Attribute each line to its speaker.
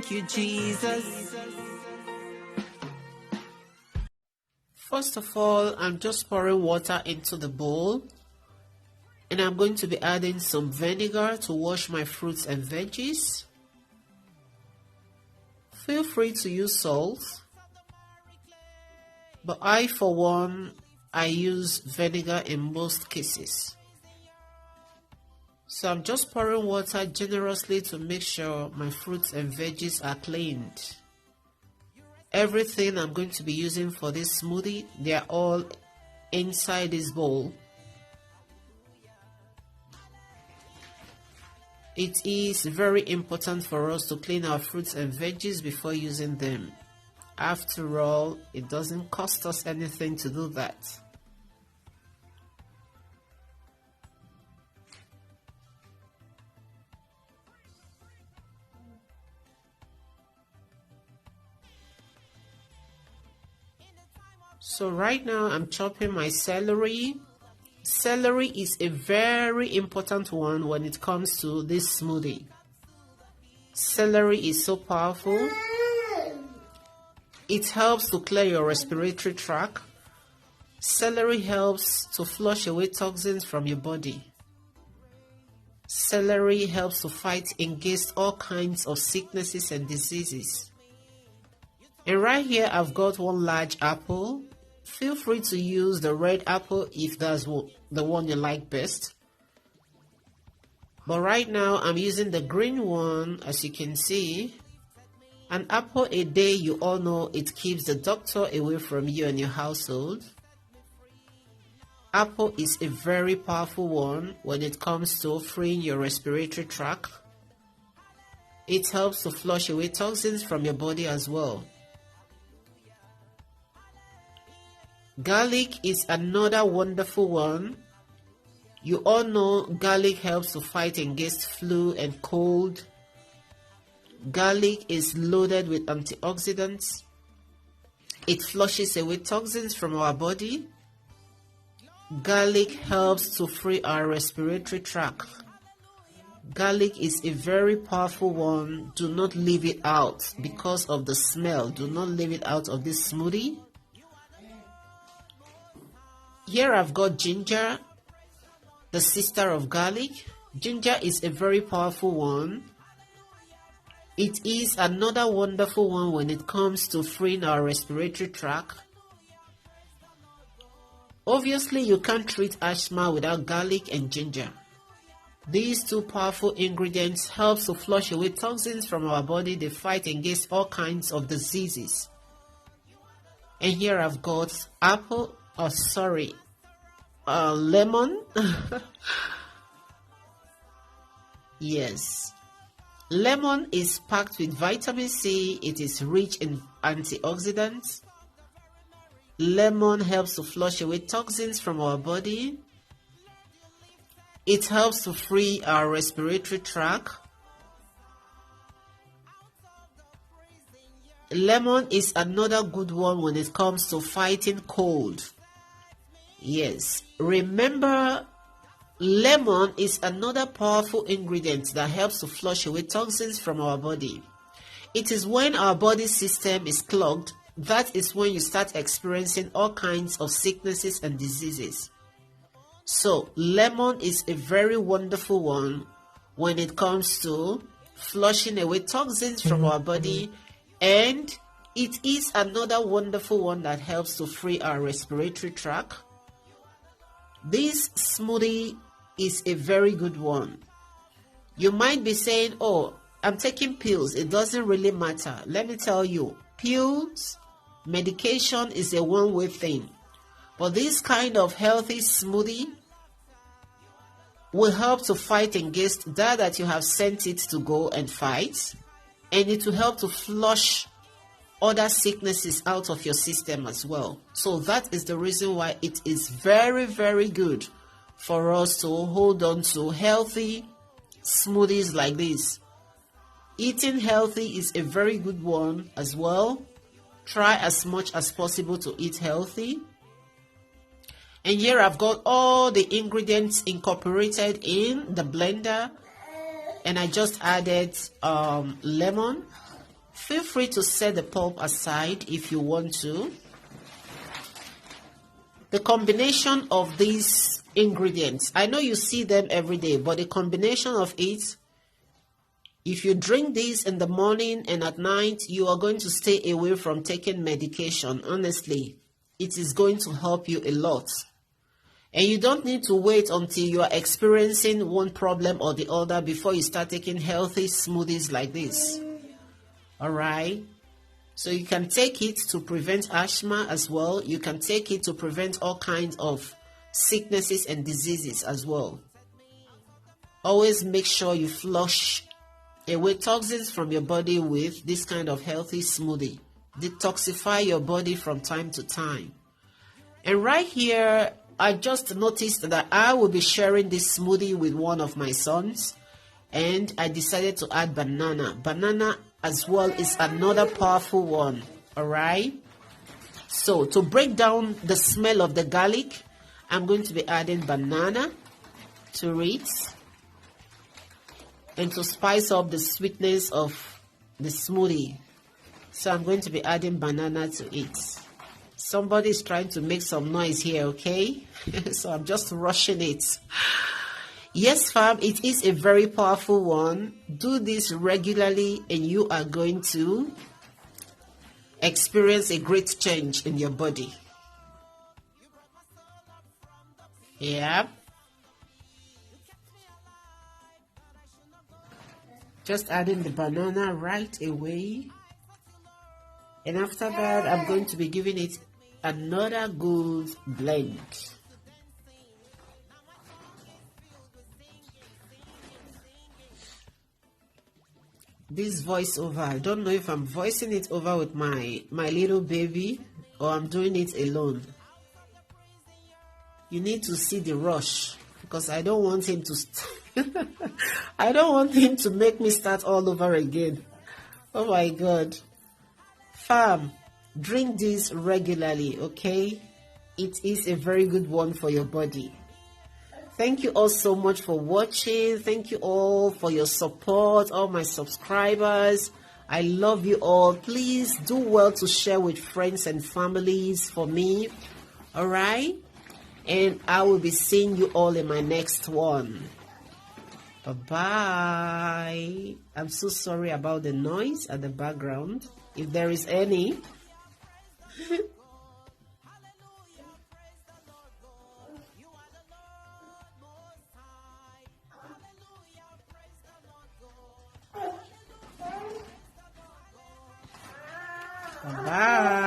Speaker 1: Thank you, Jesus. First of all, I'm just pouring water into the bowl, and I'm going to be adding some vinegar to wash my fruits and veggies. Feel free to use salt, but I, for one, I use vinegar in most cases. So I'm just pouring water generously to make sure my fruits and veggies are cleaned. Everything I'm going to be using for this smoothie, they are all inside this bowl. It is very important for us to clean our fruits and veggies before using them. After all, it doesn't cost us anything to do that. So right now I'm chopping my celery. Celery is a very important one when it comes to this smoothie. Celery is so powerful. It helps to clear your respiratory tract. Celery helps to flush away toxins from your body. Celery helps to fight against all kinds of sicknesses and diseases. And right here I've got one large apple. Feel free to use the red apple if that's the one you like best. But right now I'm using the green one. As you can see, an apple a day, you all know it keeps the doctor away from you and your household. Apple is a very powerful one when it comes to freeing your respiratory tract. It helps to flush away toxins from your body as well. Garlic is another wonderful one. You all know garlic helps to fight against flu and cold. Garlic is loaded with antioxidants. It flushes away toxins from our body. Garlic helps to free our respiratory tract. Garlic is a very powerful one. Do not leave it out because of the smell. Do not leave it out of this smoothie. Here I've got ginger, the sister of garlic. Ginger is a very powerful one. It is another wonderful one when it comes to freeing our respiratory tract. Obviously, you can't treat asthma without garlic and ginger. These two powerful ingredients help to flush away toxins from our body. They fight against all kinds of diseases. And here I've got lemon. Yes. Lemon is packed with vitamin C. It is rich in antioxidants. Lemon helps to flush away toxins from our body. It helps to free our respiratory tract. Lemon is another good one when it comes to fighting cold. Yes, remember, lemon is another powerful ingredient that helps to flush away toxins from our body. It is when our body system is clogged, that is when you start experiencing all kinds of sicknesses and diseases. So, lemon is a very wonderful one when it comes to flushing away toxins from our body, and it is another wonderful one that helps to free our respiratory tract. This smoothie is a very good one. You might be saying, oh, I'm taking pills. It doesn't really matter. Let me tell you, pills, medication is a one-way thing. But this kind of healthy smoothie will help to fight against that you have sent it to go and fight. And it will help to flush other sicknesses out of your system as well. So that is the reason why it is very, very good for us to hold on to healthy smoothies like this. Eating healthy is a very good one as well. Try as much as possible to eat healthy. And here I've got all the ingredients incorporated in the blender, and I just added lemon. Feel free to set the pulp aside if you want to. The combination of these ingredients, I know you see them every day, but the combination of it, if you drink this in the morning and at night, you are going to stay away from taking medication. Honestly, it is going to help you a lot. And you don't need to wait until you are experiencing one problem or the other before you start taking healthy smoothies like this. All right. So you can take it to prevent asthma as well. You can take it to prevent all kinds of sicknesses and diseases as well. Always make sure you flush away toxins from your body with this kind of healthy smoothie. Detoxify your body from time to time. And right here, I just noticed that I will be sharing this smoothie with one of my sons, and I decided to add banana. Banana as well is another powerful one. All right. So to break down the smell of the garlic, I'm going to be adding banana to it, and to spice up the sweetness of the smoothie. So I'm going to be adding banana to it. Somebody is trying to make some noise here, okay? So I'm just rushing it. Yes, fam, it is a very powerful one. Do this regularly and you are going to experience a great change in your body. Yeah. Just adding the banana right away. And after that, I'm going to be giving it another good blend. This voiceover, I don't know if I'm voicing it over with my little baby or I'm doing it alone. You need to see the rush, because I don't want him to I don't want him to make me start all over again. Oh my God. Fam, drink this regularly, okay? It is a very good one for your body. Thank you all so much for watching. Thank you all for your support, all my subscribers. I love you all. Please do well to share with friends and families for me. All right? And I will be seeing you all in my next one. Bye-bye. I'm so sorry about the noise at the background, if there is any. Bye.